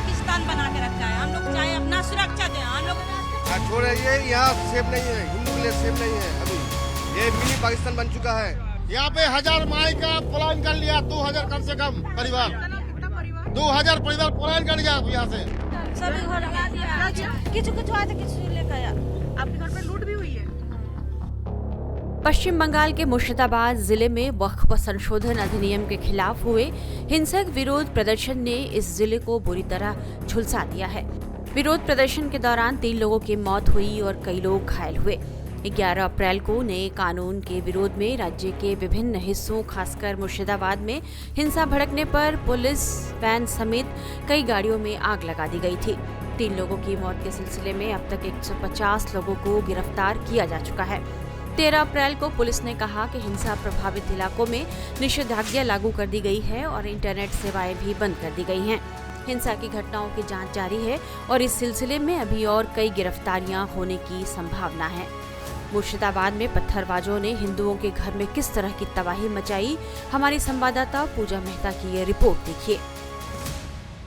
पाकिस्तान बना के रखा है। हम लोग चाहे अपना सुरक्षा दें, हम लोग छोड़े, ये यहाँ सेफ नहीं है, हिंदू के लिए सेफ नहीं है। अभी ये मिनी पाकिस्तान बन चुका है। यहाँ पे 1000 माई का पलायन कर लिया, 2000 कम से कम परिवार, 2000 परिवार पलायन कर लिया यहाँ से। सभी घर लगा दिया, किचु आते किचु लेकर आया। आपके घर पे लूट भी हुई है। पश्चिम बंगाल के मुर्शिदाबाद जिले में वक्फ संशोधन अधिनियम के खिलाफ हुए हिंसक विरोध प्रदर्शन ने इस जिले को बुरी तरह झुलसा दिया है। विरोध प्रदर्शन के दौरान 3 लोगों की मौत हुई और कई लोग घायल हुए। 11 अप्रैल को नए कानून के विरोध में राज्य के विभिन्न हिस्सों खासकर मुर्शिदाबाद में हिंसा भड़कने पर पुलिस वैन समेत कई गाड़ियों में आग लगा दी गई थी। 3 लोगों की मौत के सिलसिले में अब तक 150 लोगों को गिरफ्तार किया जा चुका है। 13 अप्रैल को पुलिस ने कहा कि हिंसा प्रभावित इलाकों में निषेधाज्ञा लागू कर दी गई है और इंटरनेट सेवाएं भी बंद कर दी गई हैं। हिंसा की घटनाओं की जांच जारी है और इस सिलसिले में अभी और कई गिरफ्तारियां होने की संभावना है। मुर्शिदाबाद में पत्थरबाजों ने हिंदुओं के घर में किस तरह की तबाही मचाई, हमारी संवाददाता पूजा मेहता की ये रिपोर्ट देखिए।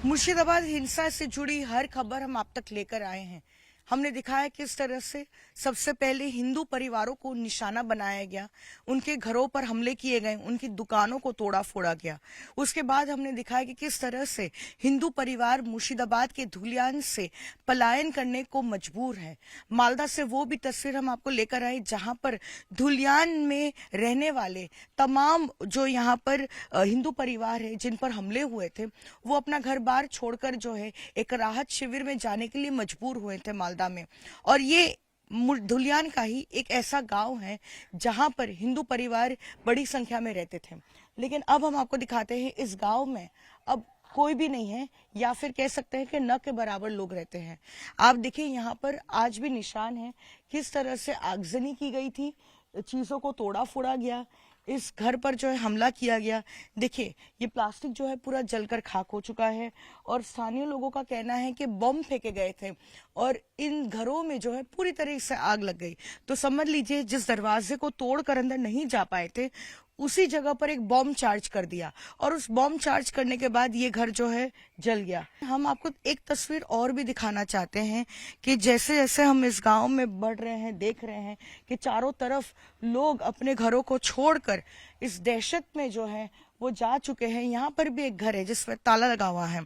मुर्शिदाबाद हिंसा से जुड़ी हर खबर हम आप तक लेकर आए हैं। हमने दिखाया किस तरह से सबसे पहले हिंदू परिवारों को निशाना बनाया गया, उनके घरों पर हमले किए गए, उनकी दुकानों को तोड़ा फोड़ा गया। उसके बाद हमने दिखाया कि किस तरह से हिंदू परिवार मुर्शिदाबाद के धुलियान से पलायन करने को मजबूर है। मालदा से वो भी तस्वीर हम आपको लेकर आए जहां पर धुलियान में रहने वाले तमाम जो यहाँ पर हिंदू परिवार है जिन पर हमले हुए थे, वो अपना घर बार छोड़कर जो है एक राहत शिविर में जाने के लिए मजबूर हुए थे मालदा में। और ये धुलियान का ही एक ऐसा गांव है जहां पर हिंदू परिवार बड़ी संख्या में रहते थे। लेकिन अब हम आपको दिखाते हैं इस गांव में अब कोई भी नहीं है, या फिर कह सकते हैं कि न के बराबर लोग रहते हैं। आप देखिए यहाँ पर आज भी निशान है किस तरह से आगजनी की गई थी, चीजों को तोड़ा फोड़ा गया, इस घर पर जो है हमला किया गया। देखिए ये प्लास्टिक जो है पूरा जलकर खाक हो चुका है और स्थानीय लोगों का कहना है कि बम फेंके गए थे और इन घरों में जो है पूरी तरह से आग लग गई। तो समझ लीजिए जिस दरवाजे को तोड़कर अंदर नहीं जा पाए थे उसी जगह पर एक बम चार्ज कर दिया और उस बम चार्ज करने के बाद ये घर जो है जल गया। हम आपको एक तस्वीर और भी दिखाना चाहते हैं कि जैसे जैसे हम इस गांव में बढ़ रहे हैं, देख रहे हैं कि चारों तरफ लोग अपने घरों को छोड़कर इस दहशत में जो है वो जा चुके हैं। यहाँ पर भी एक घर है जिस पर ताला लगा हुआ है।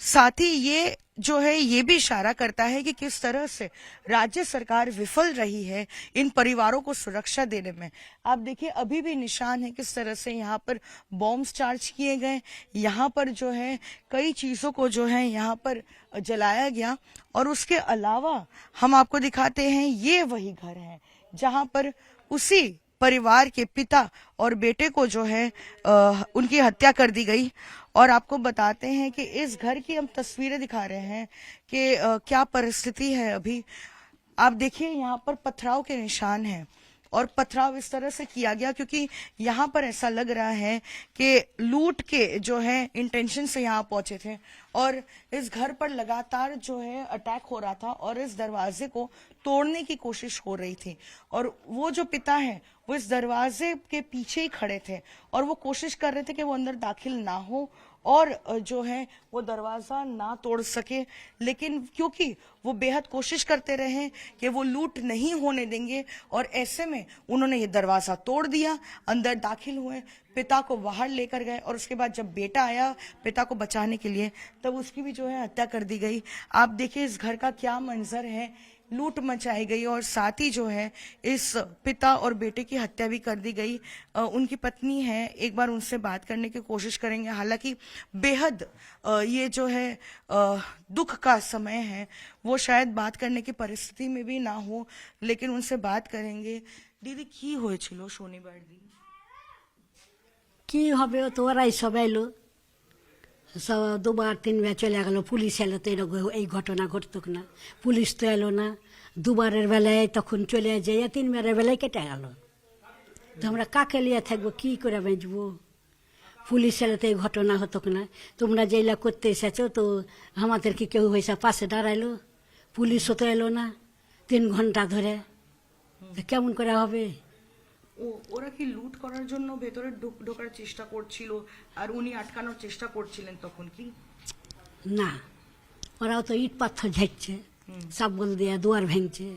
साथ ही ये जो है ये भी इशारा करता है कि किस तरह से राज्य सरकार विफल रही है इन परिवारों को सुरक्षा देने में। आप देखिए अभी भी निशान है किस तरह से यहाँ पर बॉम्ब्स चार्ज किए गए, यहाँ पर जो है कई चीजों को जो है यहाँ पर जलाया गया। और उसके अलावा हम आपको दिखाते हैं ये वही घर है जहाँ पर उसी परिवार के पिता और बेटे को जो है उनकी हत्या कर दी गई। और आपको बताते हैं कि इस घर की हम तस्वीरें दिखा रहे हैं कि क्या परिस्थिति है अभी। आप देखिए यहाँ पर पथराव के निशान हैं और पथराव इस तरह से किया गया क्योंकि यहाँ पर ऐसा लग रहा है कि लूट के जो है इंटेंशन से यहाँ पहुंचे थे और इस घर पर लगातार जो है अटैक हो रहा था और इस दरवाजे को तोड़ने की कोशिश हो रही थी। और वो जो पिता है वो इस दरवाजे के पीछे ही खड़े थे और वो कोशिश कर रहे थे कि वो अंदर दाखिल ना हो और जो है वो दरवाजा ना तोड़ सके। लेकिन क्योंकि वो बेहद कोशिश करते रहे कि वो लूट नहीं होने देंगे और ऐसे में उन्होंने ये दरवाजा तोड़ दिया, अंदर दाखिल हुए, पिता को बाहर लेकर गए और उसके बाद जब बेटा आया पिता को बचाने के लिए तब उसकी भी जो है हत्या कर दी गई। आप देखिए इस घर का क्या मंजर है, लूट मचाई गई और साथ ही जो है इस पिता और बेटे की हत्या भी कर दी गई। उनकी पत्नी है, एक बार उनसे बात करने की कोशिश करेंगे। हालांकि बेहद ये जो है दुख का समय है, वो शायद बात करने की परिस्थिति में भी ना हो, लेकिन उनसे बात करेंगे। दीदी की হয়েছিল শনিবার দিন? কি হবে তো ওরাই সব এলো, সব দুবার তিনবার চলে গেল। পুলিশ এলো তো এরকম এই ঘটনা ঘটতো না, পুলিশ তো এলো না। দুবারের বেলায় তখন চলে যাই, তিনবারের বেলায় কেটে গেল। তো আমরা কাকে লিয়ে থাকবো, কি করে বেঁচবো? পুলিশ এলে তো এই ঘটনা হতো না। তোমরা যেগুলা করতে এসেছো তো আমাদের কি কেউ হয়েছে পাশে দাঁড়াইলো? পুলিশও তো এলো না 3 ঘন্টা ধরে, কেমন করে হবে? ওরা কি লুট করার জন্য ভেতরে ঢোকার চেষ্টা করছিল আর উনি আটকানোর চেষ্টা করছিলেন তখন কি? না, ওরাও তো ইট পাথর ঝাড়ছে, সাবল দিয়ে দুয়ার ভেঙছে,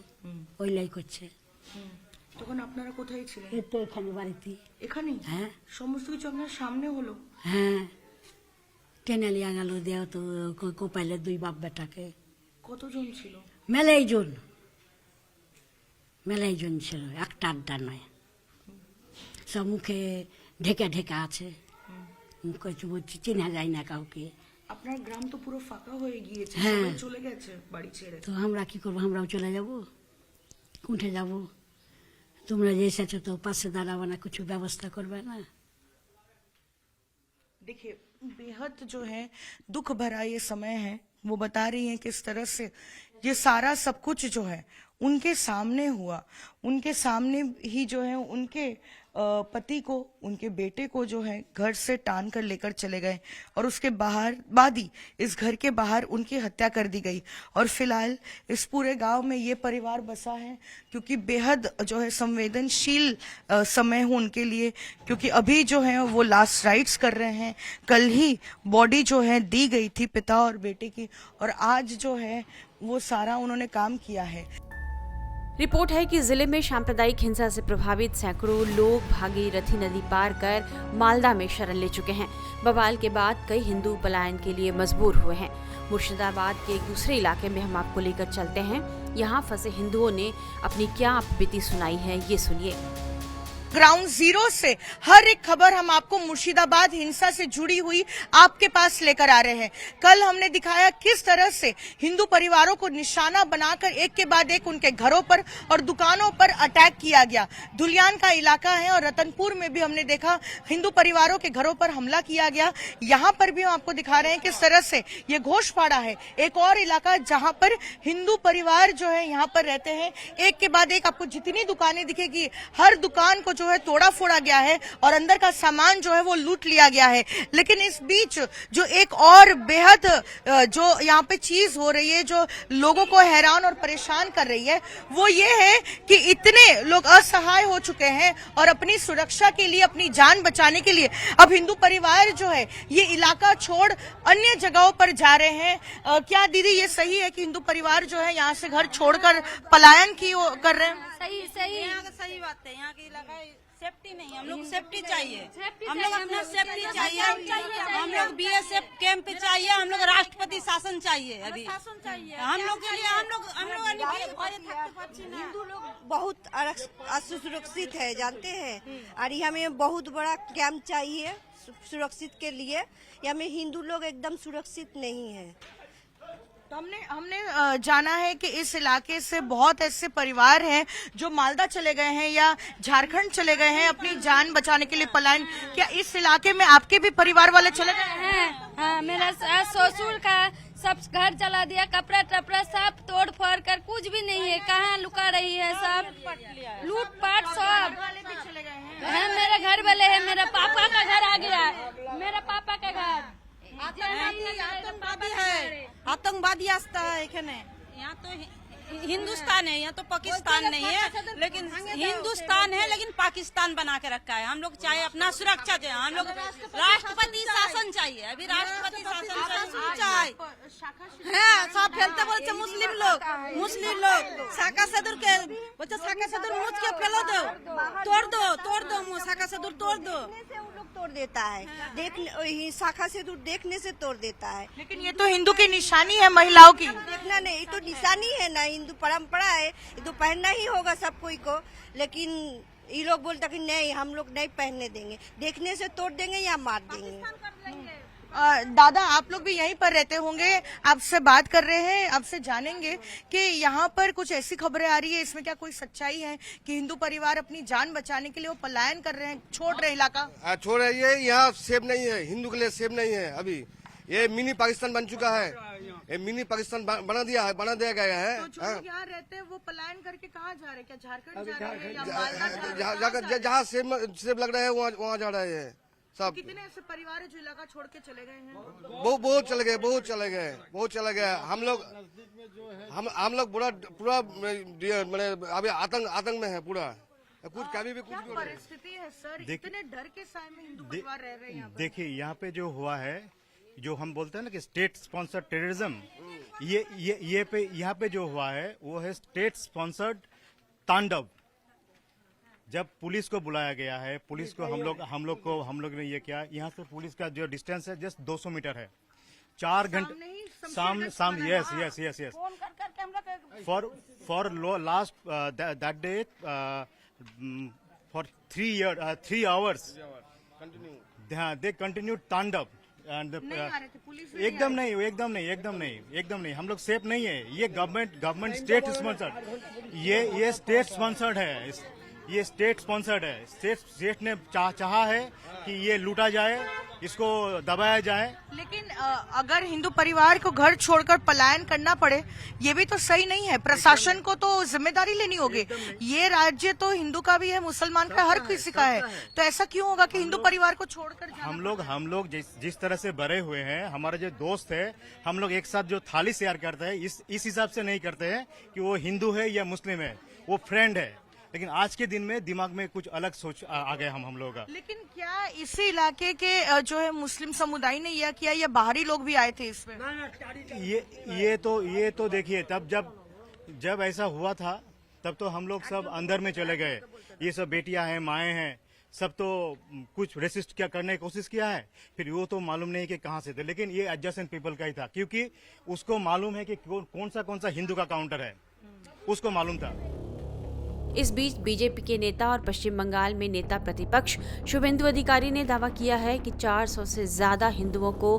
ওইলাই করছে। তখন আপনারা কোথায় ছিলেন? এই তো এখানে বাড়িতে। এখানেই? হ্যাঁ সমস্ত কিছু আপনার সামনে হলো? হ্যাঁ, টেনে লিয়া গেল দেওয়া তো কোপাইলে 2 বাপ বেটাকে। কতজন ছিল? মেলাই জন ছিল, একটা আড্ডা নয়। সব মুখে ঢেকে ঢেকে আছে, মুখে চেনা যায় না কাউকে। আপনার গ্রাম তো পুরো ফাঁকা হয়ে গিয়েছে, হ্যাঁ। সবাই চলে গেছে বাড়ি ছেড়ে। তো আমরা কি করবো? আমরাও চলে যাব, উঠে যাব। তোমরা যে এসেছো তো পাশে দাঁড়াবে না, কিছু ব্যবস্থা করবে না? देखिए, बेहद जो है दुख भरा ये समय है। वो बता रही हैं किस तरह से ये सारा सब कुछ जो है उनके सामने हुआ, उनके सामने ही जो है उनके पति को, उनके बेटे को जो है घर से टान कर लेकर चले गए और उसके बाद ही इस घर के बाहर उनकी हत्या कर दी गई। और फिलहाल इस पूरे गांव में ये परिवार बसा है, क्योंकि बेहद जो है संवेदनशील समय हो उनके लिए, क्योंकि अभी जो है वो लास्ट राइट्स कर रहे हैं। कल ही बॉडी जो है दी गई थी पिता और बेटे की, और आज जो है वो सारा उन्होंने काम किया है। रिपोर्ट है कि जिले में सांप्रदायिक हिंसा से प्रभावित सैकड़ों लोग भागीरथी नदी पार कर मालदा में शरण ले चुके हैं। बवाल के बाद कई हिंदू पलायन के लिए मजबूर हुए हैं। मुर्शिदाबाद के एक दूसरे इलाके में हम आपको लेकर चलते हैं। यहाँ फंसे हिंदुओं ने अपनी क्या बीती सुनाई है, ये सुनिए। ग्राउंड जीरो से हर एक खबर हम आपको मुर्शिदाबाद हिंसा से जुड़ी हुई आपके पास लेकर आ रहे हैं। कल हमने दिखाया किस तरह से हिंदू परिवारों को निशाना बनाकर एक के बाद एक उनके घरों पर और दुकानों पर अटैक किया गया। धुलियान का इलाका है और रतनपुर में भी हमने देखा हिंदू परिवारों के घरों पर हमला किया गया। यहाँ पर भी हम आपको दिखा रहे हैं किस तरह से ये घोषपाड़ा है, एक और इलाका जहाँ पर हिंदू परिवार जो है यहाँ पर रहते हैं। एक के बाद एक आपको जितनी दुकानें दिखेगी, हर दुकान को जो है तोड़ा फोड़ा गया है और अंदर का सामान जो है वो लूट लिया गया है। लेकिन इस बीच जो एक और बेहद जो यहाँ पे चीज हो रही है, जो लोगों को हैरान और परेशान कर रही है, वो ये है कि इतने लोग असहाय हो चुके हैं और अपनी सुरक्षा के लिए, अपनी जान बचाने के लिए अब हिंदू परिवार जो है ये इलाका छोड़ अन्य जगहों पर जा रहे हैं। क्या दीदी ये सही है कि हिंदू परिवार जो है यहाँ से घर छोड़कर पलायन कर रहे हैं? सही यहाँ का सही बात है। यहाँ की इलाका सेफ्टी नहीं है, हम लोग सेफ्टी चाहिए, हम लोग अपना सेफ्टी चाहिए, हम लोग BSF कैंप चाहिए, हम लोग राष्ट्रपति शासन चाहिए। अभी शासन चाहिए हम लोग के लिए। हम लोग हिंदू लोग बहुत असुरक्षित है, जानते हैं। और यहाँ में बहुत बड़ा कैंप चाहिए सुरक्षित के लिए। यहाँ में हिंदू लोग एकदम सुरक्षित नहीं है। तो हमने जाना है कि इस इलाके से बहुत ऐसे परिवार हैं जो मालदा चले गए हैं या झारखंड चले गए हैं अपनी जान बचाने के लिए पलायन। क्या इस इलाके में आपके भी परिवार वाले चले गए हैं? हाँ, मेरा ससुर का सब घर जला दिया, कपड़ा टपड़ा सब तोड़ फोड़ कर, कुछ भी नहीं है। कहाँ लुका रही है, सब लूटपाट सब है। मेरे घर वाले है, मेरा पापा का घर आ गया, मेरा पापा का घर आतंकवादी आस्था है। यहाँ तो हिंदुस्तान है, यहाँ तो पाकिस्तान नहीं है, लेकिन हिंदुस्तान है लेकिन पाकिस्तान बना के रखा है। हम लोग चाहे अपना सुरक्षा चाहिए, हम लोग राष्ट्रपति शासन चाहिए। अभी राष्ट्रपति शासन चाहिए। सब फैलते बोलते मुस्लिम लोग शाखा सदुर के बोलते, शाखा सदुर मुझ के फैलो दो, तोड़ दो शाखा सदुर तोड़ दो। तोड़ देता है, शाखा से दूर देखने से तोड़ देता है। लेकिन ये तो हिंदू की निशानी है, महिलाओं की। देखना नहीं, ये तो निशानी है ना, हिंदू परंपरा है, ये तो पहनना ही होगा सब कोई को। लेकिन ये लोग बोलता कि नहीं, हम लोग नहीं पहनने देंगे, देखने से तोड़ देंगे या मार देंगे। दादा आप लोग भी यहीं पर रहते होंगे, आपसे बात कर रहे हैं, आपसे जानेंगे कि यहाँ पर कुछ ऐसी खबरें आ रही है, इसमें क्या कोई सच्चाई है कि हिंदू परिवार अपनी जान बचाने के लिए वो पलायन कर रहे हैं, छोड़ रहे इलाका? छोड़ रहे, ये यहाँ सेफ नहीं है, हिंदू के लिए सेफ नहीं है। अभी ये मिनी पाकिस्तान बन चुका है, ये मिनी पाकिस्तान बना दिया गया है। तो जो यहाँ रहते हैं वो पलायन करके कहाँ जा रहे हैं? क्या झारखंड जा रहे हैं या मालदा? जहाँ सेफ लग रहा है वहाँ जा रहे हैं सब। कितने ऐसे परिवार है जो इलाका छोड़ के चले गए हैं? बहुत चले गए। हम लोग पूरा अभी आतंक में है पूरा। कुछ कभी भी कुछ परिस्थिति है सर, इतने डर के साए में हिंदू परिवार रह रहे हैं यहाँ पर। देखिए यहाँ पे जो हुआ है, जो हम बोलते हैं ना कि स्टेट स्पॉन्सर टेररिज्म, ये यहाँ पे जो हुआ है वो है स्टेट स्पॉन्सर्ड तांडव। जब पुलिस को बुलाया गया है, पुलिस को हम लोग ने ये किया। यहाँ से पुलिस का जो डिस्टेंस है जस्ट 200 मीटर है। 4 घंटे सामने yes for last that day for 3 hours they continue तांडव एंड एकदम नहीं हम लोग सेफ नहीं है। ये गवर्नमेंट स्टेट स्पॉन्सर्ड, ये स्टेट स्पॉन्सर्ड है, ये स्टेट स्पॉन्सर्ड है। स्टेट ने चाहा है कि ये लूटा जाए, इसको दबाया जाए। लेकिन अगर हिंदू परिवार को घर छोड़कर पलायन करना पड़े, ये भी तो सही नहीं है। प्रशासन को तो जिम्मेदारी लेनी होगी। ये राज्य तो हिंदू का भी है, मुसलमान का, हर किसी का है। तो ऐसा क्यों होगा कि हिंदू परिवार को छोड़कर हम लोग जिस तरह से बड़े हुए हैं, हमारे जो दोस्त है, हम लोग एक साथ जो थाली शेयर करते हैं, इस हिसाब से नहीं करते हैं कि वो हिंदू है या मुस्लिम है, वो फ्रेंड है। लेकिन आज के दिन में दिमाग में कुछ अलग सोच आ गया हम लोगों का। लेकिन क्या इसी इलाके के जो है मुस्लिम समुदाय ने यह किया या बाहरी लोग भी आए थे इसमें? ये तो देखिए, तब जब ऐसा हुआ था तब तो हम लोग सब अंदर में चले गए। ये सब बेटियां हैं, माएँ हैं, सब तो कुछ रेसिस्ट क्या करने की कोशिश किया है। फिर वो तो मालूम नहीं कि कहाँ से थे, लेकिन ये एडजस्टेंट पीपल का ही था, क्योंकि उसको मालूम है कि कौन सा हिंदू का काउंटर है, उसको मालूम था। इस बीच बीजेपी के नेता और पश्चिम बंगाल में नेता प्रतिपक्ष शुभेंदु अधिकारी ने दावा किया है कि 400 से ज्यादा हिंदुओं को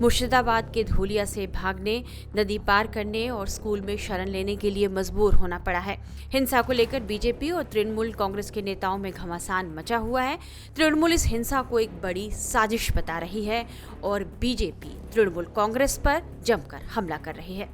मुर्शिदाबाद के धूलिया से भागने, नदी पार करने और स्कूल में शरण लेने के लिए मजबूर होना पड़ा है। हिंसा को लेकर बीजेपी और तृणमूल कांग्रेस के नेताओं में घमासान मचा हुआ है। तृणमूल इस हिंसा को एक बड़ी साजिश बता रही है और बीजेपी तृणमूल कांग्रेस पर जमकर हमला कर रही है।